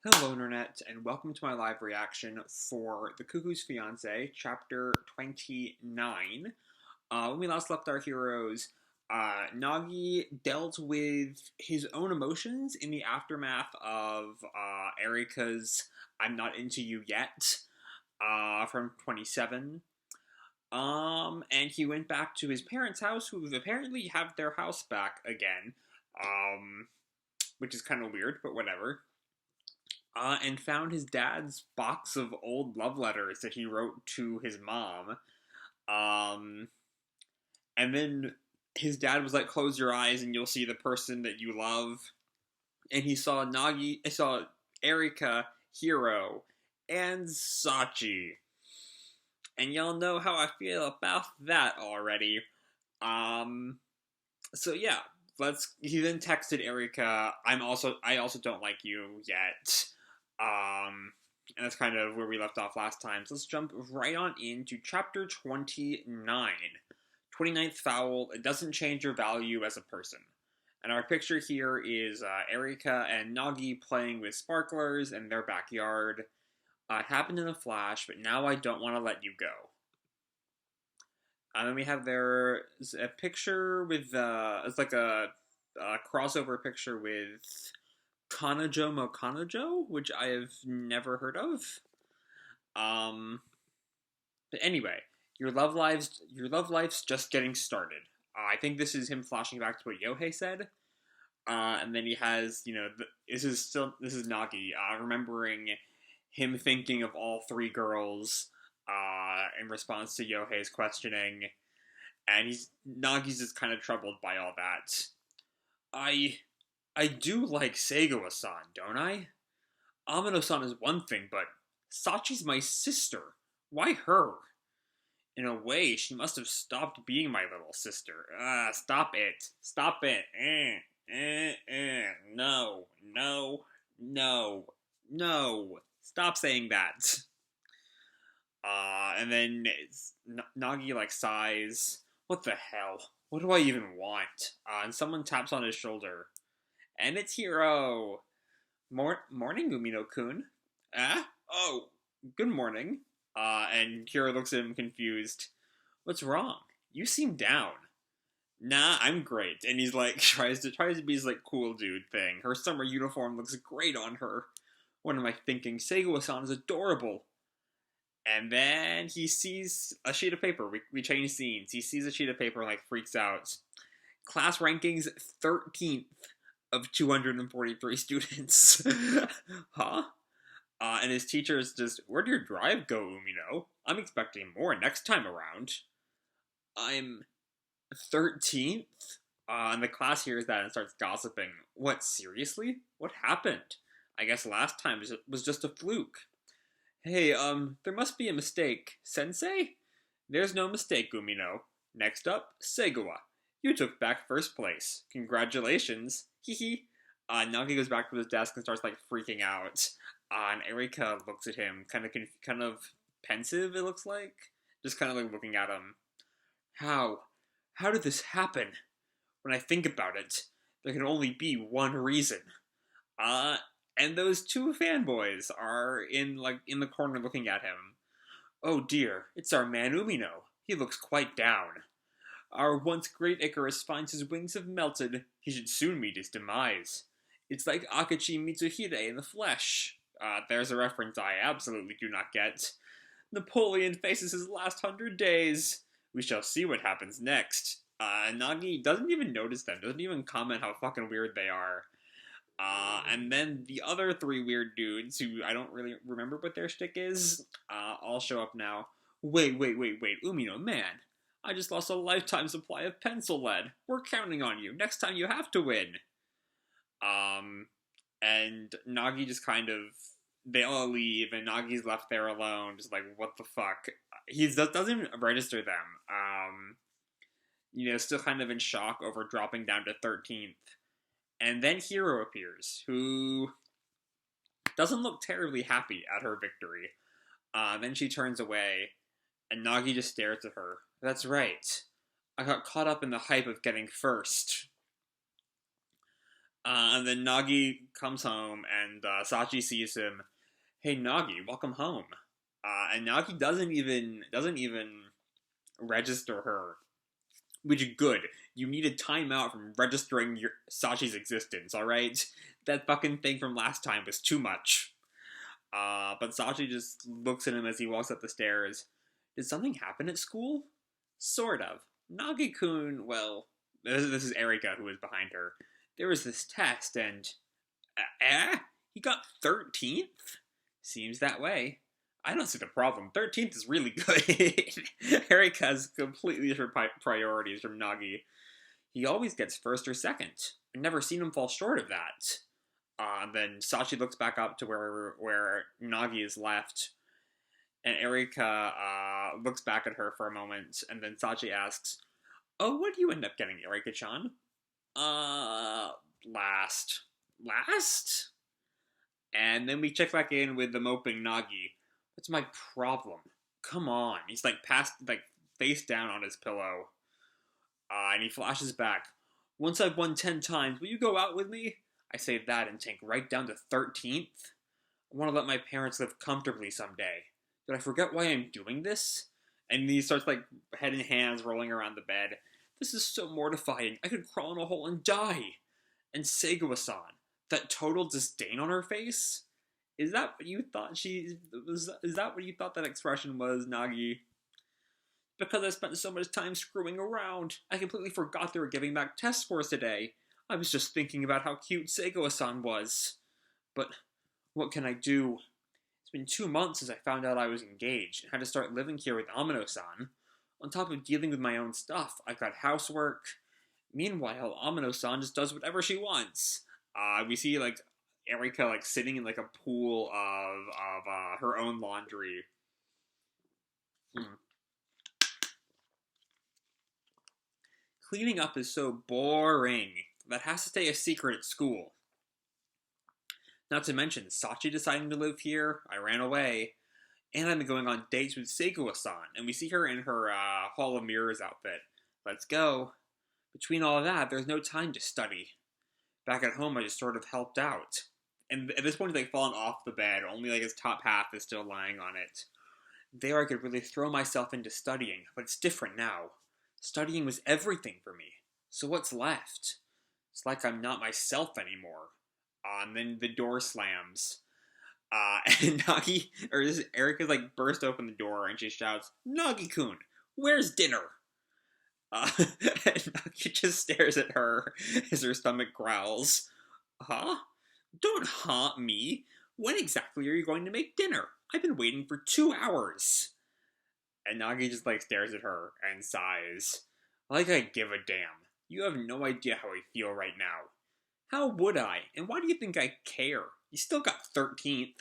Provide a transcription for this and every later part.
Hello, Internet, and welcome to my live reaction for The Cuckoo's Fiancee, Chapter 29. When we last left our heroes, Nagi dealt with his own emotions in the aftermath of Erika's I'm Not Into You Yet from 27. And he went back to his parents' house, who apparently have their house back again, which is kind of weird, but whatever. And found his dad's box of old love letters that he wrote to his mom. Um, and then his dad was like, "Close your eyes, and you'll see the person that you love." And he saw Erika, Hiro, and Sachi. And y'all know how I feel about that already. Um, so yeah, He then texted Erika, I also don't like you yet." And that's kind of where we left off last time. So let's jump right on into chapter 29. 29th foul, it doesn't change your value as a person. And our picture here is Erika and Nagi playing with sparklers in their backyard. It happened in a flash, but now I don't want to let you go. And then we have a picture with, it's like a crossover picture with Kanojo Mo Kanojo, which I have never heard of. But anyway, your love life's just getting started. I think this is him flashing back to what Yohei said. And then he has, this is Nagi, remembering him thinking of all three girls, in response to Yohei's questioning. And Nagi's just kind of troubled by all that. I do like Seigawa-san, don't I? Amino-san is one thing, but Sachi's my sister. Why her? In a way, she must have stopped being my little sister. Stop it. Stop it. No, no, no, no. Stop saying that. And then Nagi, sighs. What the hell? What do I even want? And someone taps on his shoulder. And it's Hiro. Morning, Umino-kun. Oh, good morning. And Hiro looks at him confused. What's wrong? You seem down. Nah, I'm great. And he's tries to be his cool dude thing. Her summer uniform looks great on her. What am I thinking? Seigawa-san is adorable. And then he sees a sheet of paper. We change scenes. He sees a sheet of paper and freaks out. Class rankings 13th of 243 students. Huh? And his teacher is just, where'd your drive go, Umino? I'm expecting more next time around. I'm 13th? And the class hears that and starts gossiping. What, seriously? What happened? I guess last time was just a fluke. Hey, there must be a mistake. Sensei? There's no mistake, Umino. Next up, Seigawa. You took back first place. Congratulations. Hee. Nagi goes back to his desk and starts freaking out. And Erika looks at him, kind of pensive. It looks like, just kind of looking at him. How did this happen? When I think about it, there can only be one reason. And those two fanboys are in the corner looking at him. Oh dear, it's our man Umino. He looks quite down. Our once great Icarus finds his wings have melted. He should soon meet his demise. It's like Akachi Mitsuhide in the flesh. There's a reference I absolutely do not get. Napoleon faces his last 100 days. We shall see what happens next. Nagi doesn't even notice them, doesn't even comment how fucking weird they are. And then the other three weird dudes, who I don't really remember what their shtick is, all show up now. Wait, Umino, man. I just lost a lifetime supply of pencil lead. We're counting on you. Next time you have to win. And Nagi just they all leave, and Nagi's left there alone, just what the fuck? He doesn't register them. Still kind of in shock over dropping down to 13th. And then Hiro appears, who doesn't look terribly happy at her victory. Then she turns away, and Nagi just stares at her. That's right. I got caught up in the hype of getting first. And then Nagi comes home, and Sachi sees him. Hey Nagi, welcome home. And Nagi doesn't even register her, which is good. You need a timeout from registering your Sachi's existence. All right, that fucking thing from last time was too much. But Sachi just looks at him as he walks up the stairs. Did something happen at school? Sort of. Nagi-kun, well, this is Erika who is behind her. There was this test, and he got 13th? Seems that way. I don't see the problem. 13th is really good. Erika has completely different priorities from Nagi. He always gets first or second. I've never seen him fall short of that. Then Sachi looks back up to where Nagi is left, and Erika looks back at her for a moment, and then Sachi asks, "Oh, what do you end up getting, Erika-chan?" Last. Last? And then we check back in with the moping Nagi. What's my problem? Come on. He's face down on his pillow. And he flashes back. Once I've won 10 times, will you go out with me? I say that and tank right down to 13th. I want to let my parents live comfortably someday. Did I forget why I'm doing this? And he starts head in hands rolling around the bed. This is so mortifying. I could crawl in a hole and die. And Segawa-san, that total disdain on her face? Is that what you thought is that what you thought that expression was, Nagi? Because I spent so much time screwing around, I completely forgot they were giving back test scores today. I was just thinking about how cute Segawa-san was. But what can I do? It's been 2 months since I found out I was engaged and had to start living here with Amano-san. On top of dealing with my own stuff, I've got housework. Meanwhile, Amano-san just does whatever she wants. We see Erika sitting in a pool of her own laundry. Cleaning up is so boring. That has to stay a secret at school. Not to mention Sachi deciding to live here. I ran away. And I've been going on dates with Segawa-san, and we see her in her Hall of Mirrors outfit. Let's go. Between all of that, there's no time to study. Back at home, I just sort of helped out. And at this point, he's fallen off the bed. Only his top half is still lying on it. There I could really throw myself into studying, but it's different now. Studying was everything for me. So what's left? It's like I'm not myself anymore. And then the door slams. And Erika's burst open the door and she shouts, Nagi-kun, where's dinner? And Nagi just stares at her as her stomach growls. Huh? Don't haunt me. When exactly are you going to make dinner? I've been waiting for 2 hours. And Nagi just stares at her and sighs. I give a damn. You have no idea how I feel right now. How would I? And why do you think I care? You still got 13th.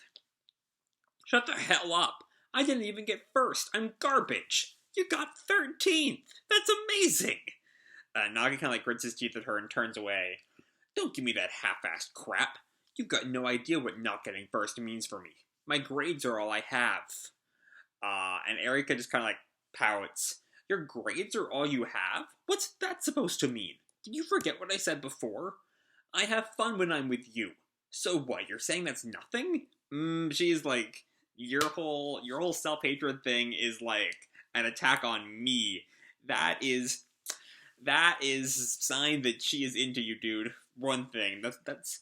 Shut the hell up. I didn't even get first. I'm garbage. You got 13th. That's amazing. Nagi kind of grits his teeth at her and turns away. Don't give me that half-assed crap. You've got no idea what not getting first means for me. My grades are all I have. And Erika just kind of pouts. Your grades are all you have? What's that supposed to mean? Did you forget what I said before? I have fun when I'm with you. So what, you're saying that's nothing? She's your whole self-hatred thing is an attack on me. That is sign that she is into you, dude. One thing. That's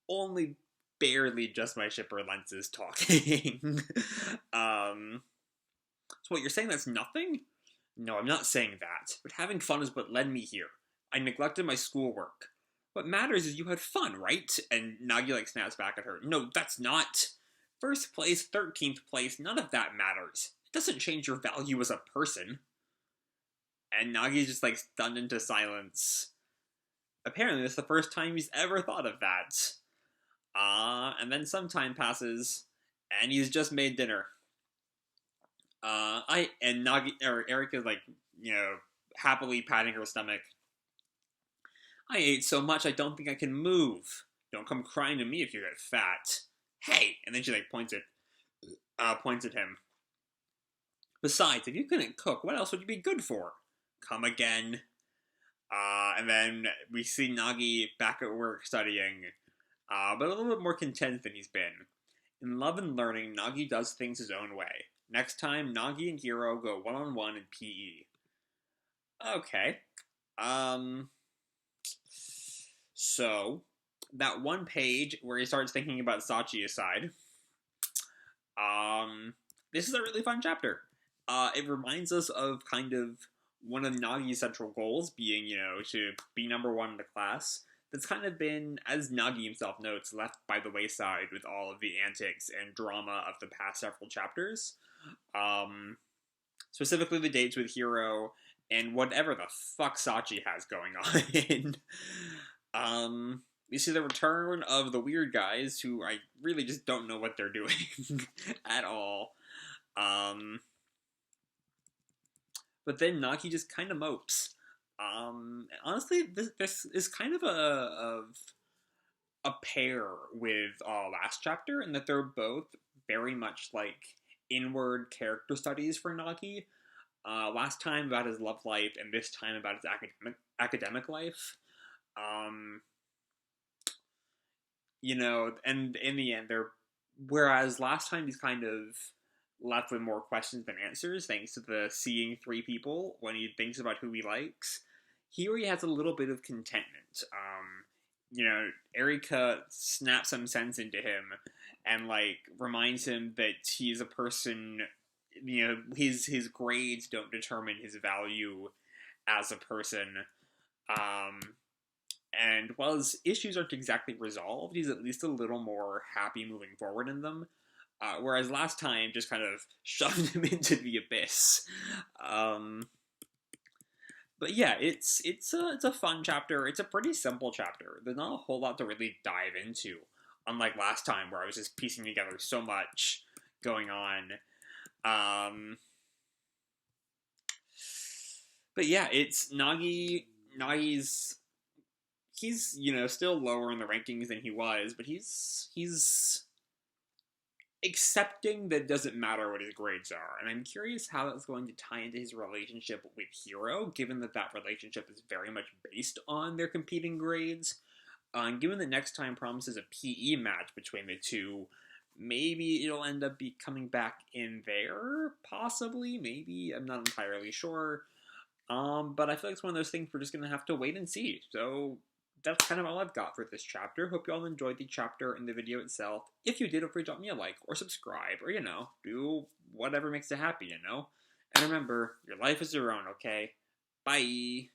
only barely just my shipper lenses talking. So what, you're saying that's nothing? No, I'm not saying that. But having fun is what led me here. I neglected my schoolwork. What matters is you had fun, right? And Nagi snaps back at her. No, that's not. First place, 13th place, none of that matters. It doesn't change your value as a person. And Nagi's just stunned into silence. Apparently, this is the first time he's ever thought of that. And then some time passes, and he's just made dinner. Erika's happily patting her stomach. I ate so much I don't think I can move. Don't come crying to me if you get fat. Hey! And then she points at him. Besides, if you couldn't cook, what else would you be good for? Come again. And then we see Nagi back at work studying, but a little bit more content than he's been. In Love and Learning, Nagi does things his own way. Next time, Nagi and Hiro go one-on-one in PE. Okay. So, that one page where he starts thinking about Sachi aside, this is a really fun chapter. It reminds us of kind of one of Nagi's central goals being, to be number one in the class. That's kind of been, as Nagi himself notes, left by the wayside with all of the antics and drama of the past several chapters. Specifically the dates with Hiro and whatever the fuck Sachi has going on. We see the return of the weird guys, who I really just don't know what they're doing at all. But then Nagi just kind of mopes. Honestly, this is kind of a pair with last chapter, in that they're both very much like inward character studies for Nagi. Last time about his love life, and this time about his academic life. And in the end, whereas last time he's kind of left with more questions than answers, thanks to the seeing three people when he thinks about who he likes. Here he has a little bit of contentment. Erika snaps some sense into him and, reminds him that he's a person, his grades don't determine his value as a person. And while his issues aren't exactly resolved, he's at least a little more happy moving forward in them. Whereas last time just kind of shoved him into the abyss. But yeah, it's a fun chapter. It's a pretty simple chapter. There's not a whole lot to really dive into, unlike last time where I was just piecing together so much going on. But yeah, it's Nagi's. He's, still lower in the rankings than he was, but he's accepting that it doesn't matter what his grades are. And I'm curious how that's going to tie into his relationship with Hiro, given that relationship is very much based on their competing grades. And given that next time promises a PE match between the two, maybe it'll end up coming back in there, possibly, maybe, I'm not entirely sure. But I feel like it's one of those things we're just going to have to wait and see. So that's kind of all I've got for this chapter. Hope you all enjoyed the chapter and the video itself. If you did, feel free to drop me a like or subscribe or, do whatever makes you happy, And remember, your life is your own, okay? Bye!